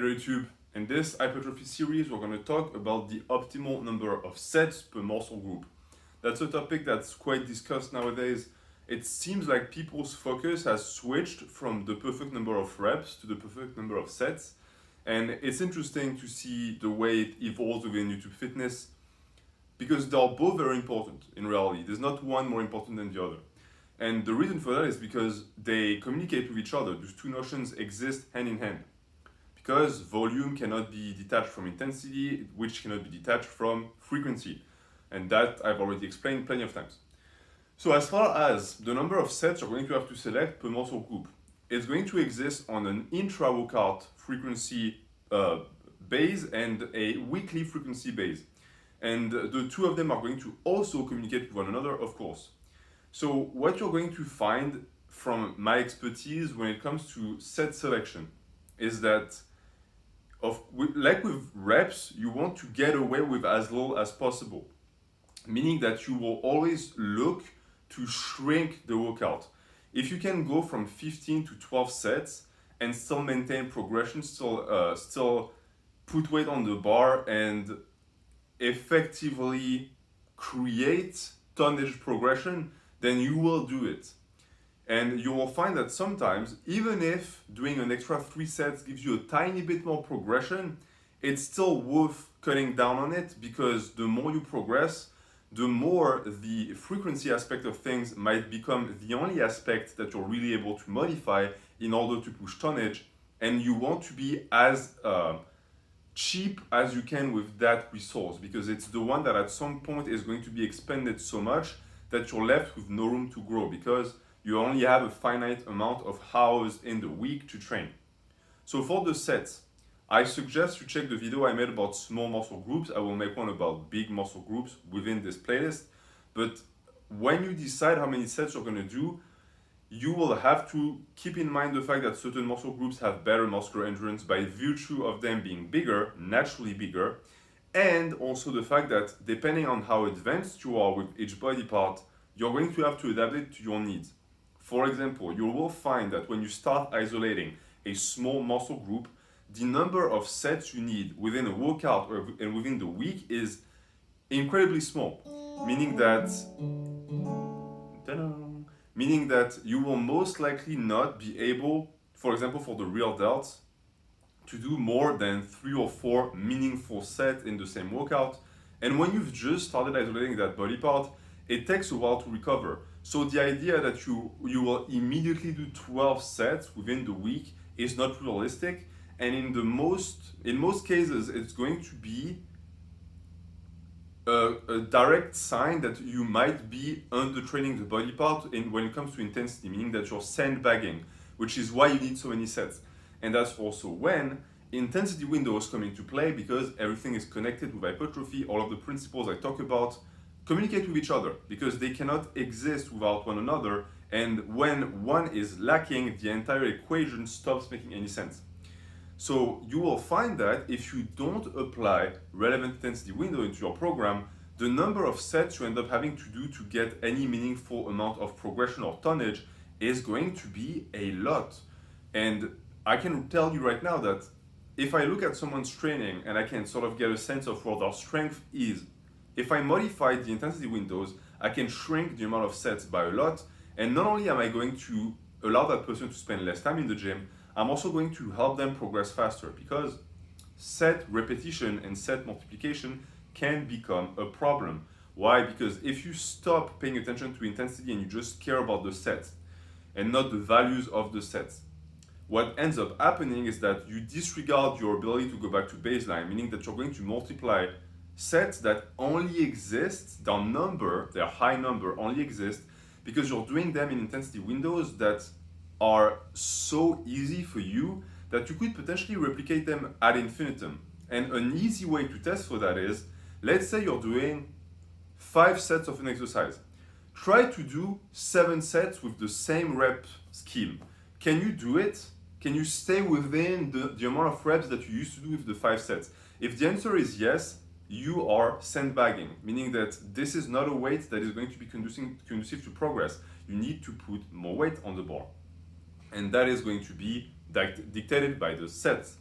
Hello YouTube. In this hypertrophy series, we're going to talk about the optimal number of sets per muscle group. That's a topic that's quite discussed nowadays. It seems like people's focus has switched from the perfect number of reps to the perfect number of sets. And it's interesting to see the way it evolves within YouTube fitness because they're both very important in reality. There's not one more important than the other. And the reason for that is because they communicate with each other. Those two notions exist hand in hand. Because volume cannot be detached from intensity, which cannot be detached from frequency. And that I've already explained plenty of times. So as far as the number of sets you're going to have to select per muscle group, it's going to exist on an intra-workout frequency base and a weekly frequency base. And the two of them are going to also communicate with one another, of course. So what you're going to find from my expertise when it comes to set selection is that like with reps, you want to get away with as little as possible, meaning that you will always look to shrink the workout. If you can go from 15 to 12 sets and still maintain progression, still put weight on the bar and effectively create tonnage progression, then you will do it. And you will find that sometimes, even if doing an extra 3 sets gives you a tiny bit more progression, it's still worth cutting down on it because the more you progress, the more the frequency aspect of things might become the only aspect that you're really able to modify in order to push tonnage. And you want to be as cheap as you can with that resource because it's the one that at some point is going to be expended so much that you're left with no room to grow because you only have a finite amount of hours in the week to train. So for the sets, I suggest you check the video I made about small muscle groups. I will make one about big muscle groups within this playlist. But when you decide how many sets you're going to do, you will have to keep in mind the fact that certain muscle groups have better muscular endurance by virtue of them being bigger, naturally bigger, and also the fact that depending on how advanced you are with each body part, you're going to have to adapt it to your needs. For example, you will find that when you start isolating a small muscle group, the number of sets you need within a workout and within the week is incredibly small, meaning that you will most likely not be able, for example, for the real delts, to do more than 3 or 4 meaningful sets in the same workout. And when you've just started isolating that body part, it takes a while to recover. So the idea that you will immediately do 12 sets within the week is not realistic. And in most cases, it's going to be a direct sign that you might be undertraining the body part when it comes to intensity, meaning that you're sandbagging, which is why you need so many sets. And that's also when intensity windows come into play because everything is connected with hypertrophy. All of the principles I talk about communicate with each other because they cannot exist without one another. And when one is lacking, the entire equation stops making any sense. So you will find that if you don't apply relevant intensity window into your program, the number of sets you end up having to do to get any meaningful amount of progression or tonnage is going to be a lot. And I can tell you right now that if I look at someone's training and I can sort of get a sense of where their strength is, if I modify the intensity windows, I can shrink the amount of sets by a lot. And not only am I going to allow that person to spend less time in the gym, I'm also going to help them progress faster because set repetition and set multiplication can become a problem. Why? Because if you stop paying attention to intensity and you just care about the sets and not the values of the sets, what ends up happening is that you disregard your ability to go back to baseline, meaning that you're going to multiply sets that only exist, their high number only exist because you're doing them in intensity windows that are so easy for you that you could potentially replicate them ad infinitum. And an easy way to test for that is, let's say you're doing 5 sets of an exercise. Try to do 7 sets with the same rep scheme. Can you do it? Can you stay within the amount of reps that you used to do with the 5 sets? If the answer is yes, you are sandbagging, meaning that this is not a weight that is going to be conducive to progress. You need to put more weight on the bar. And that is going to be dictated by the sets.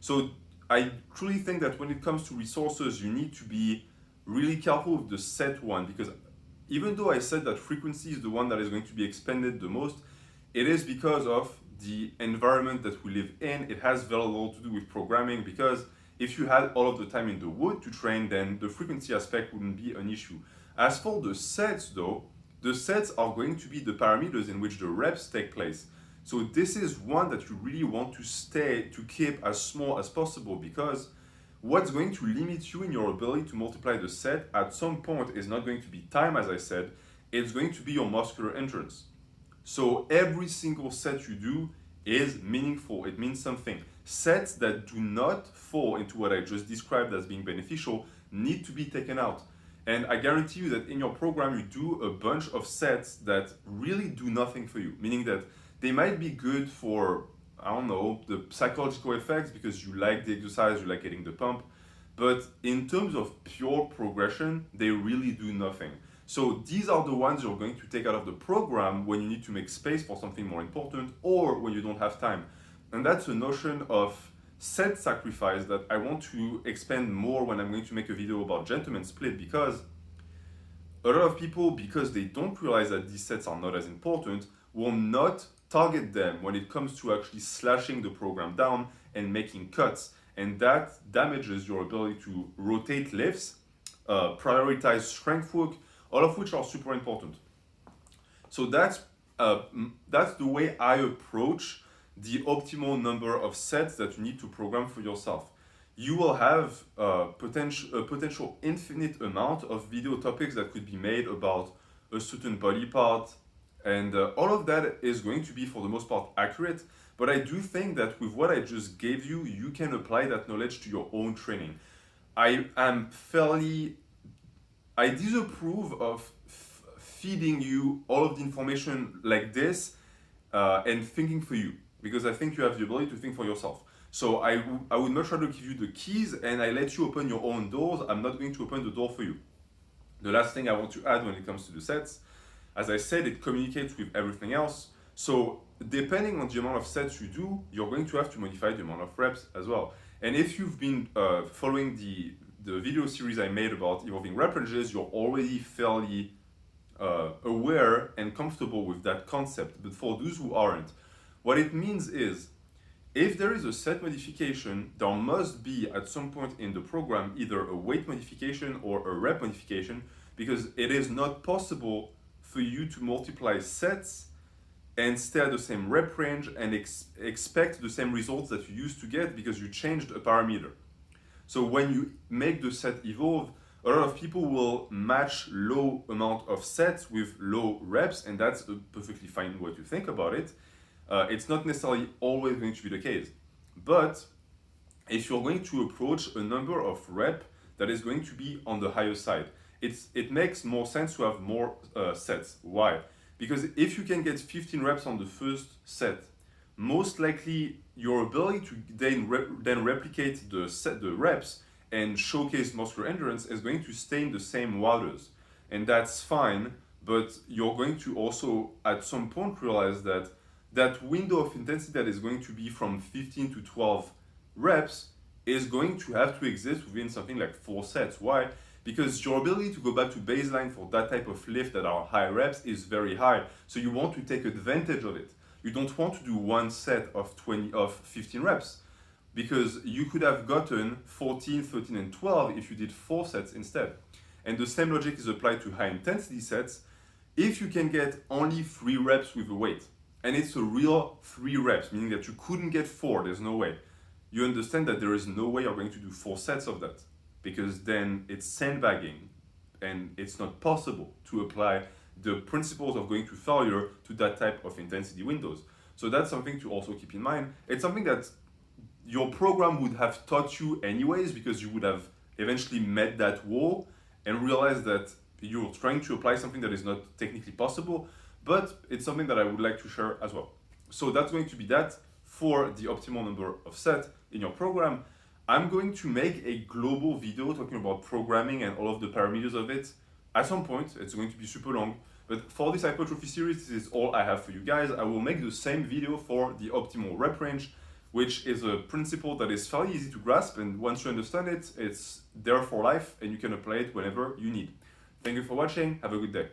So I truly think that when it comes to resources, you need to be really careful with the set one, because even though I said that frequency is the one that is going to be expanded the most, it is because of the environment that we live in. It has very little to do with programming, because if you had all of the time in the wood to train, then the frequency aspect wouldn't be an issue. As for the sets though, the sets are going to be the parameters in which the reps take place. So this is one that you really want to keep as small as possible, because what's going to limit you in your ability to multiply the set at some point is not going to be time, as I said, it's going to be your muscular endurance. So every single set you do is meaningful, it means something. Sets that do not fall into what I just described as being beneficial need to be taken out. And I guarantee you that in your program, you do a bunch of sets that really do nothing for you, meaning that they might be good for, I don't know, the psychological effects because you like the exercise, you like getting the pump. But in terms of pure progression, they really do nothing. So these are the ones you're going to take out of the program when you need to make space for something more important or when you don't have time. And that's a notion of set sacrifice that I want to expand more when I'm going to make a video about gentleman split, because a lot of people, because they don't realize that these sets are not as important, will not target them when it comes to actually slashing the program down and making cuts. And that damages your ability to rotate lifts, prioritize strength work, all of which are super important. So that's the way I approach the optimal number of sets that you need to program for yourself. You will have a potential infinite amount of video topics that could be made about a certain body part, and all of that is going to be for the most part accurate. But I do think that with what I just gave you, you can apply that knowledge to your own training. I disapprove of feeding you all of the information like this and thinking for you, because I think you have the ability to think for yourself. So I would much rather give you the keys and I let you open your own doors. I'm not going to open the door for you. The last thing I want to add when it comes to the sets, as I said, it communicates with everything else. So depending on the amount of sets you do, you're going to have to modify the amount of reps as well. And if you've been following the video series I made about evolving rep ranges, you're already fairly aware and comfortable with that concept. But for those who aren't, what it means is, if there is a set modification, there must be at some point in the program either a weight modification or a rep modification, because it is not possible for you to multiply sets and stay at the same rep range and expect the same results that you used to get because you changed a parameter. So when you make the set evolve, a lot of people will match low amount of sets with low reps, and that's a perfectly fine way to think about it. It's not necessarily always going to be the case. But if you're going to approach a number of rep that is going to be on the higher side, it makes more sense to have more sets. Why? Because if you can get 15 reps on the first set, most likely your ability to then replicate the reps and showcase muscular endurance is going to stay in the same waters. And that's fine, but you're going to also at some point realize that that window of intensity that is going to be from 15 to 12 reps is going to have to exist within something like 4 sets. Why? Because your ability to go back to baseline for that type of lift that are high reps is very high. So you want to take advantage of it. You don't want to do one set of 15 reps, because you could have gotten 14, 13, and 12 if you did 4 sets instead. And the same logic is applied to high intensity sets. If you can get only 3 reps with a weight, and it's a real 3 reps, meaning that you couldn't get 4, there's no way. You understand that there is no way you're going to do 4 sets of that, because then it's sandbagging and it's not possible to apply the principles of going to failure to that type of intensity windows. So that's something to also keep in mind. It's something that your program would have taught you anyways, because you would have eventually met that wall and realized that you're trying to apply something that is not technically possible, but it's something that I would like to share as well. So that's going to be that for the optimal number of sets in your program. I'm going to make a global video talking about programming and all of the parameters of it at some point. It's going to be super long, but for this hypertrophy series, this is all I have for you guys. I will make the same video for the optimal rep range, which is a principle that is fairly easy to grasp, and once you understand it, it's there for life and you can apply it whenever you need. Thank you for watching, have a good day.